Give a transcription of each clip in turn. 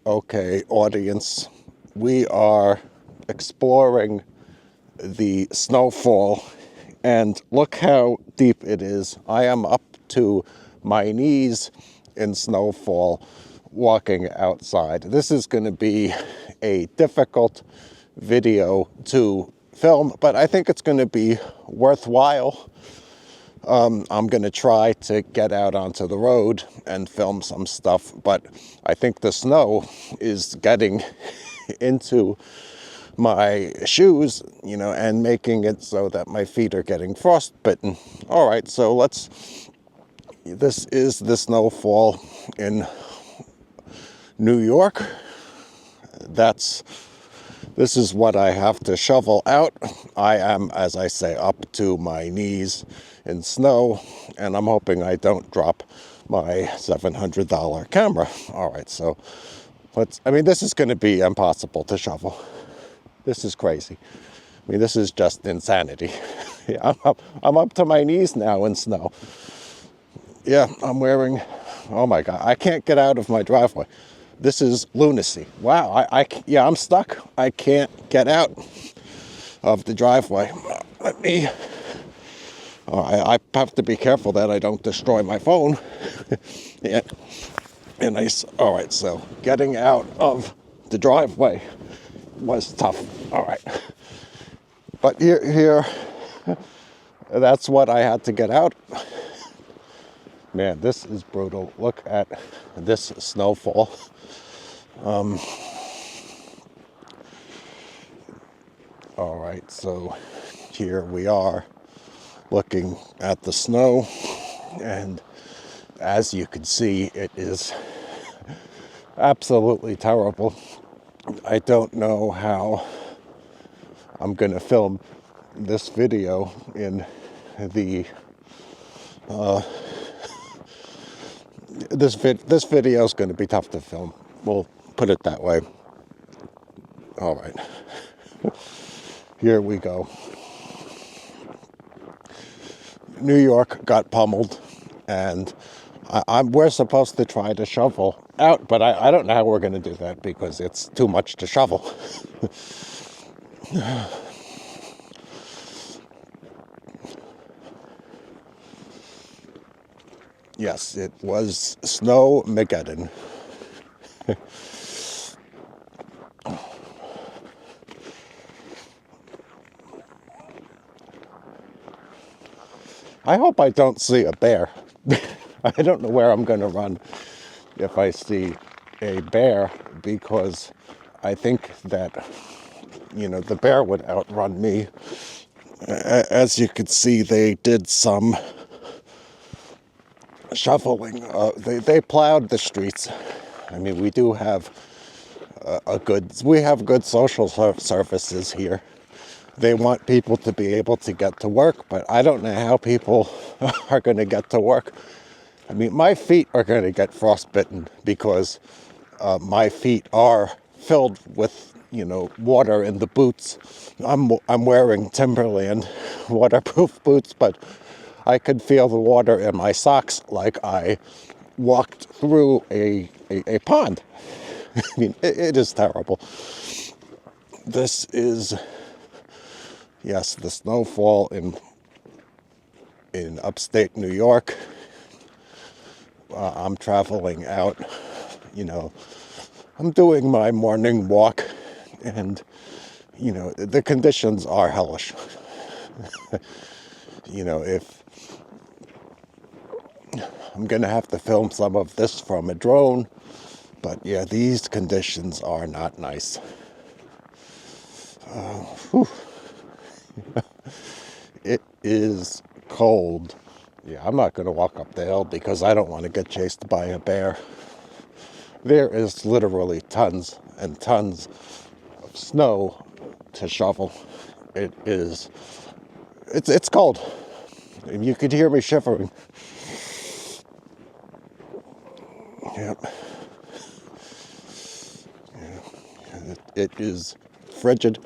Okay, audience, we are exploring the snowfall, and look how deep it is. I am up to my knees in snowfall walking outside. This is going to be a difficult video to film, but I think it's going to be worthwhile. I'm going to try to get out onto the road and film some stuff, but I think the snow is getting into my shoes, and making it so that my feet are getting frostbitten. All right, so this is the snowfall in New York. This is what I have to shovel out. I am, as I say, up to my knees in snow, and I'm hoping I don't drop my $700 camera. All right, so this is going to be impossible to shovel. This is crazy. This is just insanity. Yeah, I'm up to my knees now in snow. Yeah, oh my God, I can't get out of my driveway. This is lunacy. Wow, I'm stuck. I can't get out of the driveway. I have to be careful that I don't destroy my phone. Yeah. All right, so getting out of the driveway was tough. All right. But here, that's what I had to get out. Man, this is brutal. Look at this snowfall. All right, so here we are looking at the snow, and as you can see, it is absolutely terrible. I don't know how I'm going to film this video in the this video is going to be tough to film. We'll put it that way. All right. Here we go. New York got pummeled, and we're supposed to try to shovel out, but I don't know how we're going to do that because it's too much to shovel. Yes, it was Snowmageddon. I hope I don't see a bear. I don't know where I'm going to run if I see a bear, because I think that, the bear would outrun me. As you can see, they did some shoveling. They plowed the streets. We do have good social services here. They want people to be able to get to work, but I don't know how people are going to get to work. My feet are going to get frostbitten because my feet are filled with, water in the boots. I'm wearing Timberland waterproof boots, but I could feel the water in my socks like I walked through a pond. It is terrible. This is, yes, the snowfall in upstate New York. I'm traveling out, I'm doing my morning walk, and, the conditions are hellish. If I'm going to have to film some of this from a drone, but yeah, these conditions are not nice. It is cold. Yeah, I'm not going to walk up the hill because I don't want to get chased by a bear. There is literally tons and tons of snow to shovel. It's cold. You could hear me shivering. Yep. Yeah. It is frigid.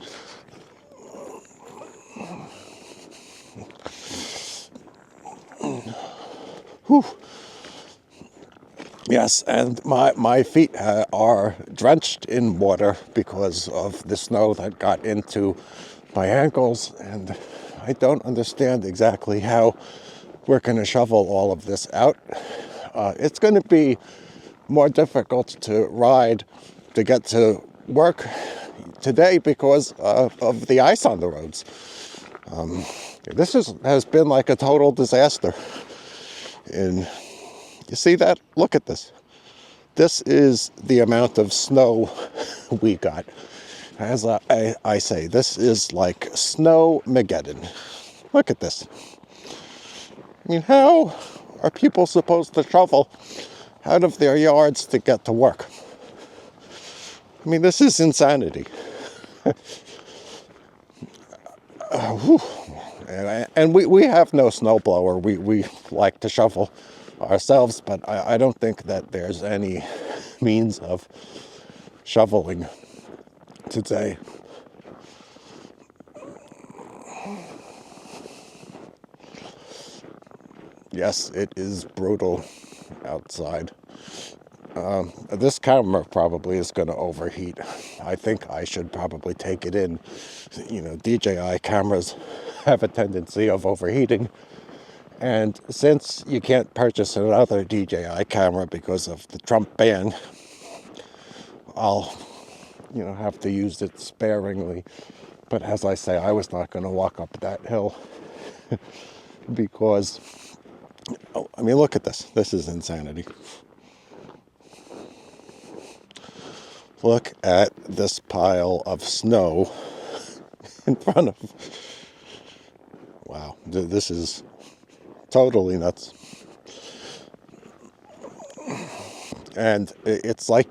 Whew. Yes, and my feet are drenched in water because of the snow that got into my ankles, and I don't understand exactly how we're going to shovel all of this out. It's going to be more difficult to ride to get to work today because of the ice on the roads. This has been like a total disaster. And you see that? Look at this. This is the amount of snow we got. As I say, this is like Snow-mageddon. Look at this. I mean, how are people supposed to shovel out of their yards to get to work? I mean, this is insanity. And we have no snowblower. We like to shovel ourselves, but I don't think that there's any means of shoveling today. Yes, it is brutal outside. This camera probably is going to overheat. I think I should probably take it in. You know, DJI cameras have a tendency of overheating. And since you can't purchase another DJI camera because of the Trump ban, I'll, have to use it sparingly. But as I say, I was not going to walk up that hill because, I mean, look at this. This is insanity. Look at this pile of snow in front of... Wow, this is totally nuts. And it's like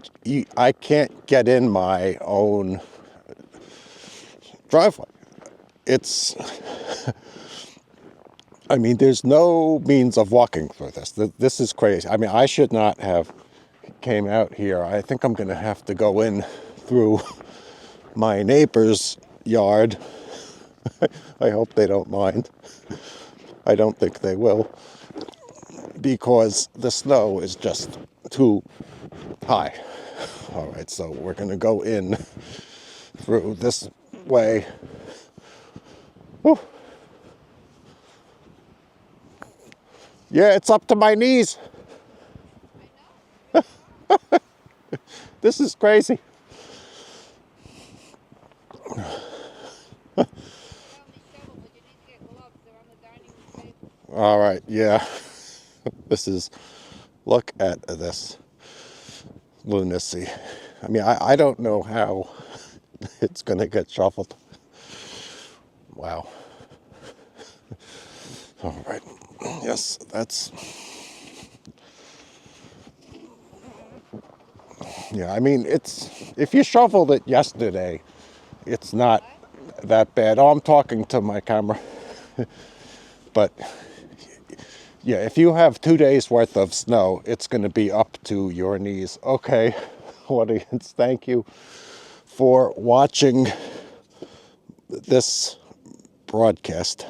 I can't get in my own driveway. It's... I mean, there's no means of walking through this. This is crazy. I mean, I should not have came out here. I think I'm going to have to go in through my neighbor's yard. I hope they don't mind. I don't think they will, because the snow is just too high. All right, so we're going to go in through this way. Whew. Yeah, it's up to my knees. This is crazy. All right, yeah. This is, look at this lunacy. I mean, I don't know how it's going to get shuffled. Wow. All right. Yes, that's... Yeah, I mean, if you shoveled it yesterday, it's not that bad. Oh, I'm talking to my camera. But, yeah, if you have 2 days worth of snow, it's going to be up to your knees. Okay, audience, thank you for watching this broadcast.